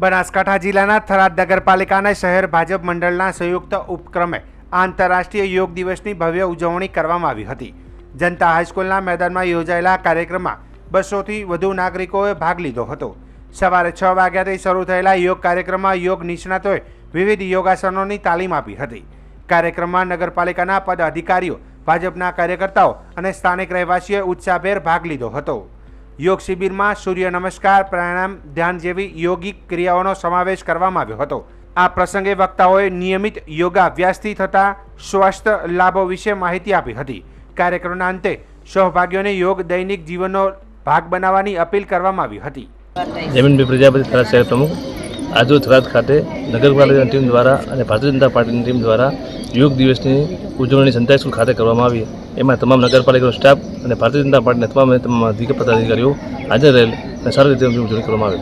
બનાસકાંઠા જિલ્લાના થરાદ નગરપાલિકાના શહેર ભાજપ મંડળના સંયુક્ત ઉપક્રમે આંતરરાષ્ટ્રીય યોગ દિવસની ભવ્ય ઉજવણી કરવામાં આવી હતી। જનતા હાઈસ્કૂલના મેદાનમાં યોજાયેલા કાર્યક્રમમાં 200થી વધુ નાગરિકોએ ભાગ લીધો હતો। સવારે 6 વાગ્યાથી શરૂ થયેલા યોગ કાર્યક્રમમાં યોગ નિષ્ણાતોએ વિવિધ યોગાસનોની તાલીમ આપી હતી। કાર્યક્રમમાં નગરપાલિકાના પદ અધિકારીઓ, ભાજપના કાર્યકર્તાઓ અને સ્થાનિક રહેવાસીઓએ ઉત્સાહભેર ભાગ લીધો હતો। योग शिबिर में सूर्य नमस्कार, प्राणायाम, ध्यान जेवी योगिक क्रियाओं समावेश करवामां आव्यो हतो। आ प्रसंगे वक्ताओए नियमित योगाभ्यास थी थता स्वास्थ्य लाभों विषे माहिती आपी हती। कार्यक्रमना अंते सहभागीओने योग दैनिक जीवननो भाग बनाववानी अपील करवामां आवी हती। जमीन प्रजापति थराद शहर प्रमुख आज थराद खाते नगरपालिका टीम द्वारा और भारतीय जनता पार्टी टीम द्वारा योग दिवस की उजवणी जनता स्कूल खाते करवामां आवी। एमां तमाम नगरपालिका स्टाफ और भारतीय जनता पार्टी तमाम पदाधिकारीओ हाजर रहेल सारी रीते उजवणी करवामां आवी।